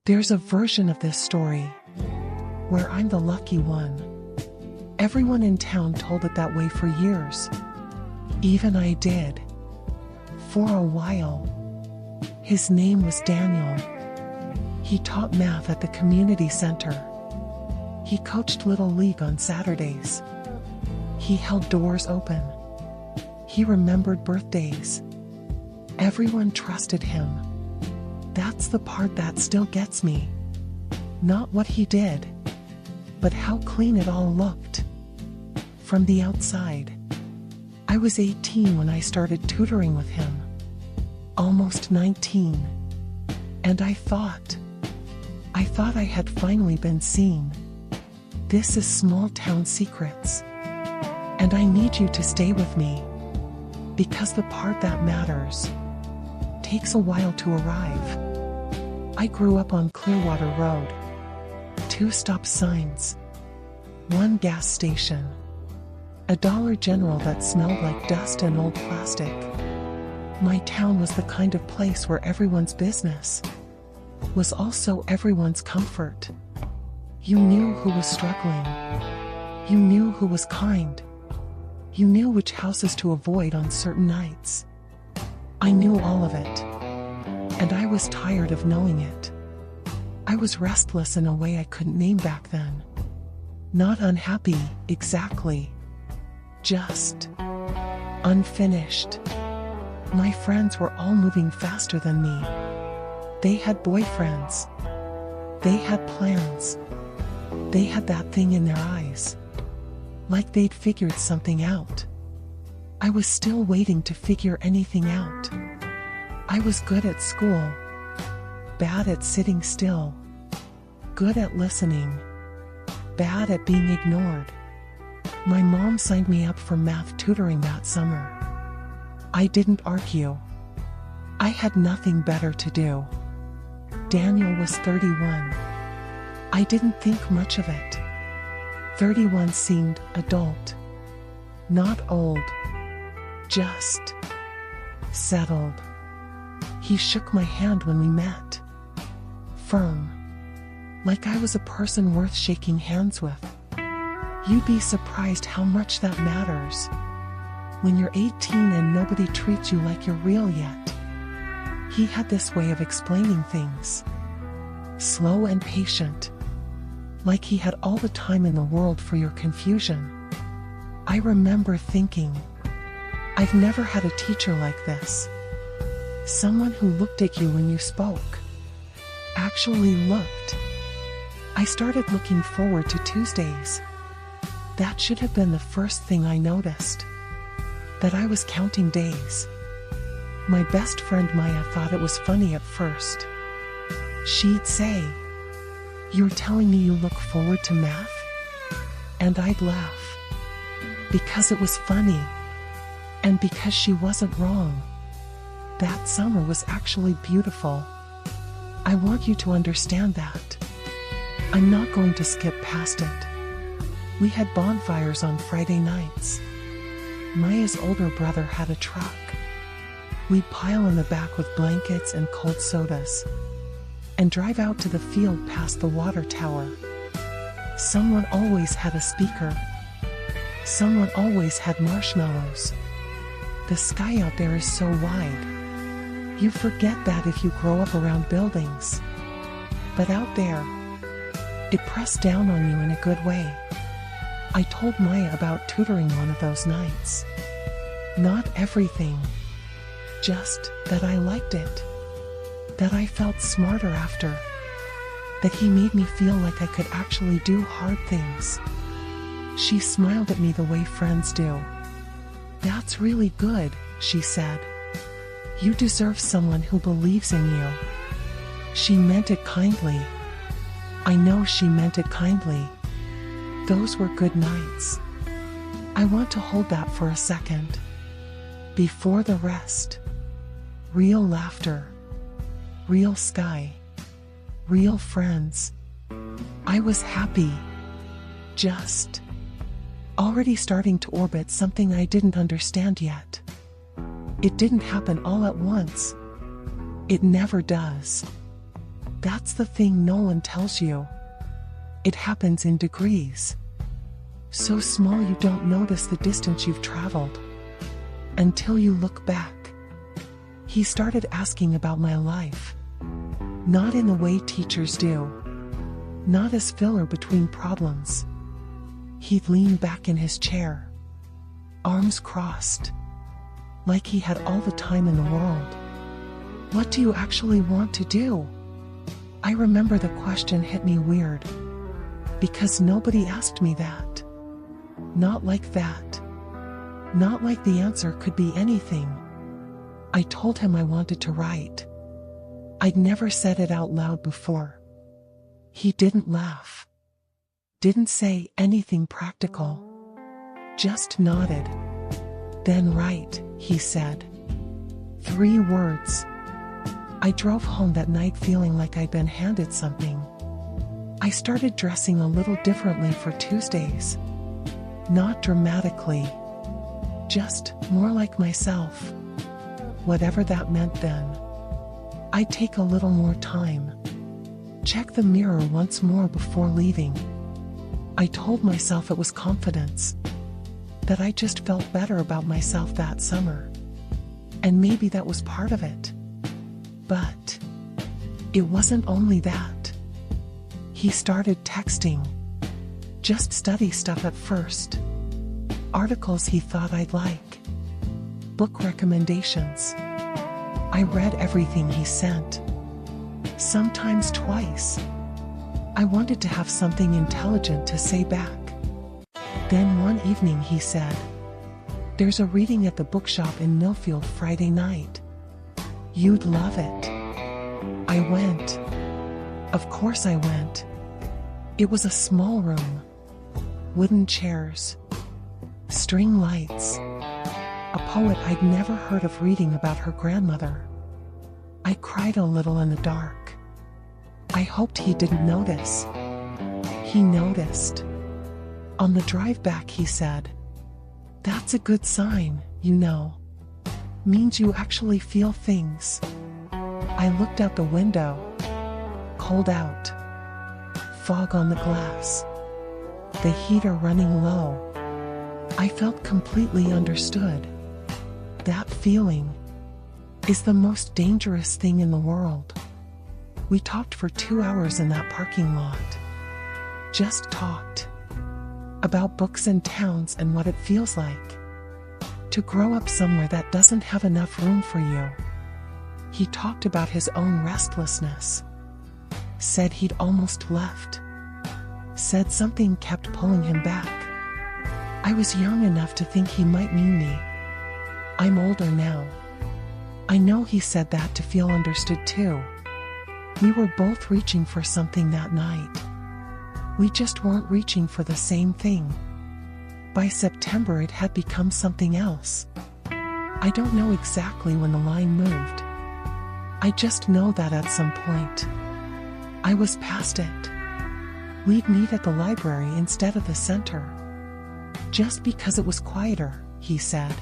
There's a version of this story where I'm the lucky one. Everyone in town told it that way for years. Even I did. For a while. His name was Daniel. He taught math at the community center. He coached Little League on Saturdays. He held doors open. He remembered birthdays. Everyone trusted him. That's the part that still gets me. Not what he did, but how clean it all looked. From the outside. I was 18 when I started tutoring with him. Almost 19. And I thought I had finally been seen. This is small town secrets. And I need you to stay with me. Because the part that matters takes a while to arrive. I grew up on Clearwater Road. 2 stop signs. 1 gas station. A Dollar General that smelled like dust and old plastic. My town was the kind of place where everyone's business was also everyone's comfort. You knew who was struggling. You knew who was kind. You knew which houses to avoid on certain nights. I knew all of it. And I was tired of knowing it. I was restless in a way I couldn't name back then. Not unhappy, exactly. Just unfinished. My friends were all moving faster than me. They had boyfriends. They had plans. They had that thing in their eyes. Like they'd figured something out. I was still waiting to figure anything out. I was good at school. Bad at sitting still. Good at listening. Bad at being ignored. My mom signed me up for math tutoring that summer. I didn't argue. I had nothing better to do. Daniel was 31. I didn't think much of it. 31 seemed adult. Not old. Just settled. He shook my hand when we met. Firm. Like I was a person worth shaking hands with. You'd be surprised how much that matters. When you're 18 and nobody treats you like you're real yet. He had this way of explaining things. Slow and patient. Like he had all the time in the world for your confusion. I remember thinking, I've never had a teacher like this. Someone who looked at you when you spoke. Actually looked. I started looking forward to Tuesdays. That should have been the first thing I noticed. That I was counting days. My best friend Maya thought it was funny at first. She'd say, "You're telling me you look forward to math?" And I'd laugh. Because it was funny. And because she wasn't wrong. That summer was actually beautiful. I want you to understand that. I'm not going to skip past it. We had bonfires on Friday nights. Maya's older brother had a truck. We'd pile in the back with blankets and cold sodas. And drive out to the field past the water tower. Someone always had a speaker. Someone always had marshmallows. The sky out there is so wide. You forget that if you grow up around buildings. But out there, it pressed down on you in a good way. I told Maya about tutoring one of those nights. Not everything. Just that I liked it. That I felt smarter after. That he made me feel like I could actually do hard things. She smiled at me the way friends do. "That's really good," she said. "You deserve someone who believes in you." She meant it kindly. I know she meant it kindly. Those were good nights. I want to hold that for a second. Before the rest. Real laughter. Real sky. Real friends. I was happy. Just already starting to orbit something I didn't understand yet. It didn't happen all at once. It never does. That's the thing no one tells you. It happens in degrees. So small you don't notice the distance you've traveled. Until you look back. He started asking about my life. Not in the way teachers do. Not as filler between problems. He'd lean back in his chair. Arms crossed. Like he had all the time in the world. What do you actually want to do? I remember the question hit me weird. Because nobody asked me that. Not like that. Not like the answer could be anything. I told him I wanted to write. I'd never said it out loud before. He didn't laugh. Didn't say anything practical. Just nodded. Then write, he said. 3 words. I drove home that night feeling like I'd been handed something. I started dressing a little differently for Tuesdays. Not dramatically. Just more like myself. Whatever that meant then. I'd take a little more time. Check the mirror once more before leaving. I told myself it was confidence. That I just felt better about myself that summer. And maybe that was part of it. But it wasn't only that. He started texting. Just study stuff at first. Articles he thought I'd like. Book recommendations. I read everything he sent. Sometimes twice. I wanted to have something intelligent to say back. Then one evening he said, "There's a reading at the bookshop in Millfield Friday night. You'd love it." I went. Of course I went. It was a small room. Wooden chairs. String lights. A poet I'd never heard of reading about her grandmother. I cried a little in the dark. I hoped he didn't notice. He noticed. On the drive back he said, "That's a good sign, you know. Means you actually feel things." I looked out the window. Cold out. Fog on the glass. The heater running low. I felt completely understood. That feeling is the most dangerous thing in the world. We talked for 2 hours in that parking lot. Just talked. About books and towns and what it feels like to grow up somewhere that doesn't have enough room for you. He talked about his own restlessness. Said he'd almost left. Said something kept pulling him back. I was young enough to think he might mean me. I'm older now. I know he said that to feel understood too. We were both reaching for something that night. We just weren't reaching for the same thing. By September it had become something else. I don't know exactly when the line moved. I just know that at some point, I was past it. We'd meet at the library instead of the center. Just because it was quieter, he said.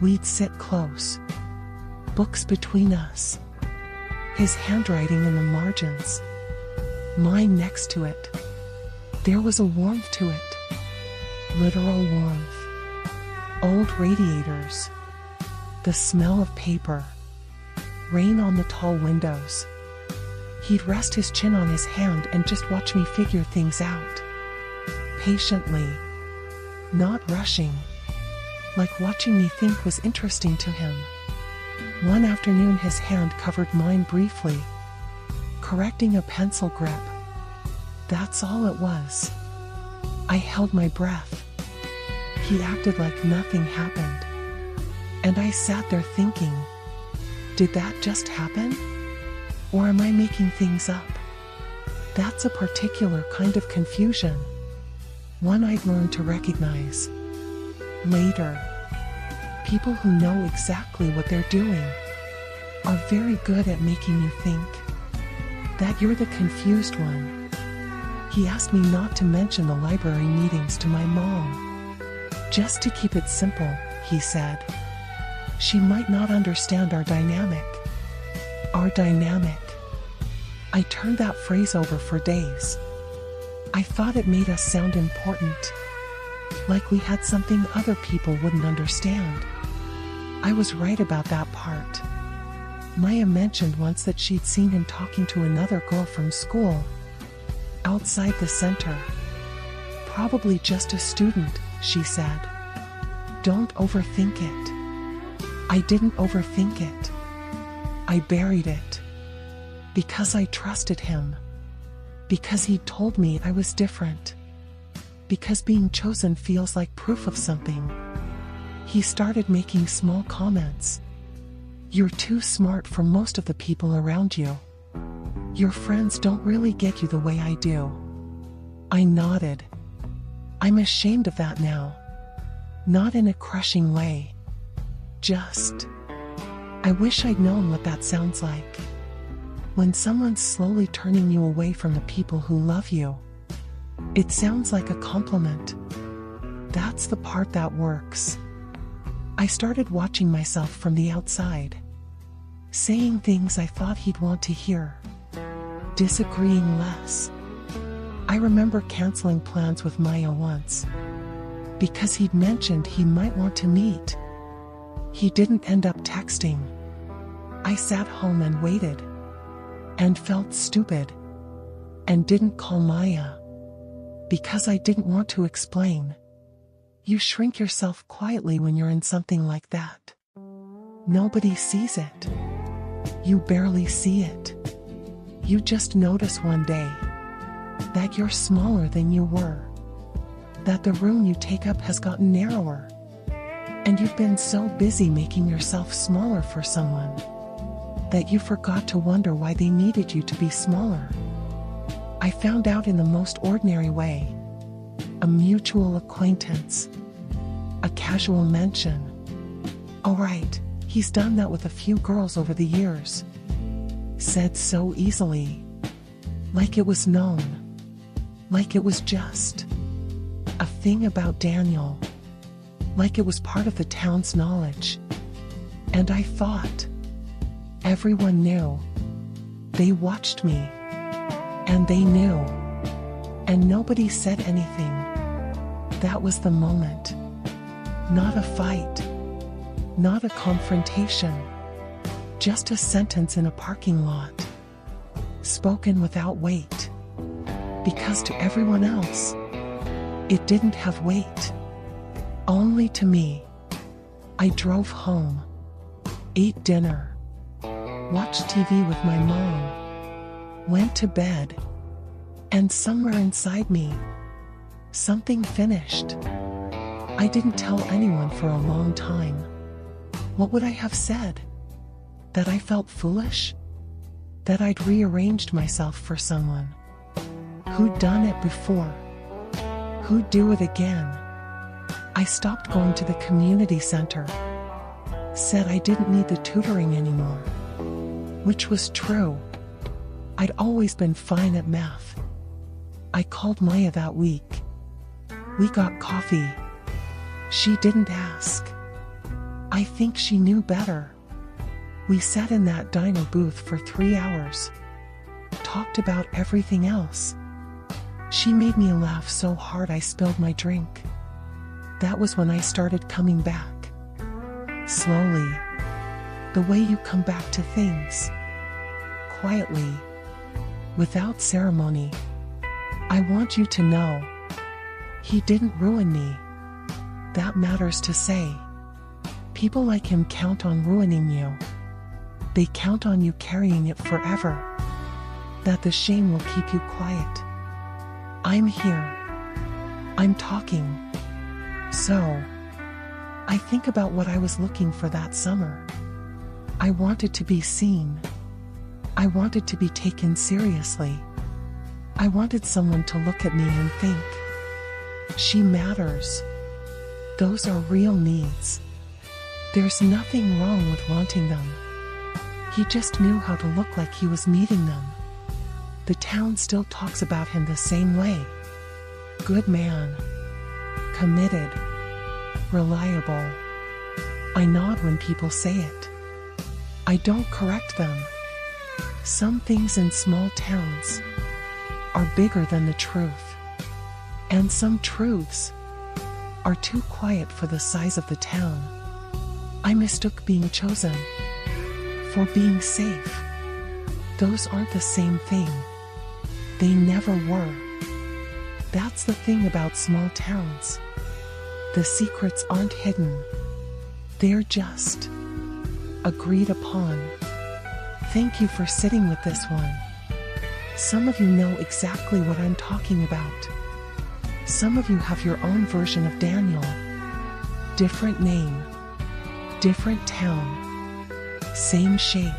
We'd sit close. Books between us. His handwriting in the margins. Mine next to it. There was a warmth to it. Literal warmth. Old radiators. The smell of paper. Rain on the tall windows. He'd rest his chin on his hand and just watch me figure things out. Patiently. Not rushing. Like watching me think was interesting to him. One afternoon his hand covered mine briefly. Correcting a pencil grip. That's all it was. I held my breath. He acted like nothing happened. And I sat there thinking, did that just happen? Or am I making things up? That's a particular kind of confusion. One I'd learned to recognize. Later. People who know exactly what they're doing are very good at making you think that you're the confused one. He asked me not to mention the library meetings to my mom. Just to keep it simple, he said. She might not understand our dynamic. Our dynamic. I turned that phrase over for days. I thought it made us sound important, like we had something other people wouldn't understand. I was right about that part. Maya mentioned once that she'd seen him talking to another girl from school, outside the center. Probably just a student, she said. Don't overthink it. I didn't overthink it. I buried it. Because I trusted him. Because he told me I was different. Because being chosen feels like proof of something. He started making small comments. You're too smart for most of the people around you. Your friends don't really get you the way I do. I nodded. I'm ashamed of that now. Not in a crushing way. Just, I wish I'd known what that sounds like. When someone's slowly turning you away from the people who love you. It sounds like a compliment. That's the part that works. I started watching myself from the outside. Saying things I thought he'd want to hear. Disagreeing less. I remember canceling plans with Maya once. Because he'd mentioned he might want to meet. He didn't end up texting. I sat home and waited. And felt stupid. And didn't call Maya. Because I didn't want to explain. You shrink yourself quietly when you're in something like that. Nobody sees it. You barely see it. You just notice one day that you're smaller than you were. That the room you take up has gotten narrower. And you've been so busy making yourself smaller for someone that you forgot to wonder why they needed you to be smaller. I found out in the most ordinary way. A mutual acquaintance. A casual mention. All right, he's done that with a few girls over the years. Said so easily. Like it was known. Like it was just a thing about Daniel. Like it was part of the town's knowledge. And I thought, everyone knew. They watched me. And they knew. And nobody said anything. That was the moment. Not a fight. Not a confrontation. Just a sentence in a parking lot. Spoken without weight. Because to everyone else, it didn't have weight. Only to me. I drove home. Ate dinner. Watched TV with my mom. Went to bed. And somewhere inside me, something finished. I didn't tell anyone for a long time. What would I have said? That I felt foolish? That I'd rearranged myself for someone who'd done it before? Who'd do it again? I stopped going to the community center. Said I didn't need the tutoring anymore. Which was true. I'd always been fine at math. I called Maya that week. We got coffee. She didn't ask. I think she knew better. We sat in that diner booth for 3 hours. Talked about everything else. She made me laugh so hard I spilled my drink. That was when I started coming back. Slowly. The way you come back to things. Quietly. Without ceremony. I want you to know. He didn't ruin me. That matters to say. People like him count on ruining you. They count on you carrying it forever. That the shame will keep you quiet. I'm here. I'm talking. So, I think about what I was looking for that summer. I wanted to be seen. I wanted to be taken seriously. I wanted someone to look at me and think, she matters. Those are real needs. There's nothing wrong with wanting them. He just knew how to look like he was meeting them. The town still talks about him the same way. Good man. Committed. Reliable. I nod when people say it. I don't correct them. Some things in small towns are bigger than the truth, and some truths are too quiet for the size of the town. I mistook being chosen for being safe. Those aren't the same thing. They never were. That's the thing about small towns. The secrets aren't hidden. They're just agreed upon. Thank you for sitting with this one. Some of you know exactly what I'm talking about. Some of you have your own version of Daniel. Different name, different town, same shape.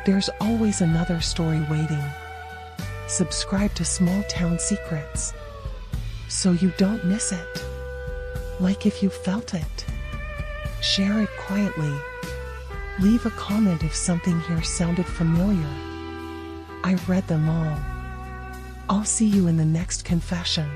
There's always another story waiting. Subscribe to Small Town Secrets so you don't miss it. Like if you felt it. Share it quietly. Leave a comment if something here sounded familiar. I read them all. I'll see you in the next confession.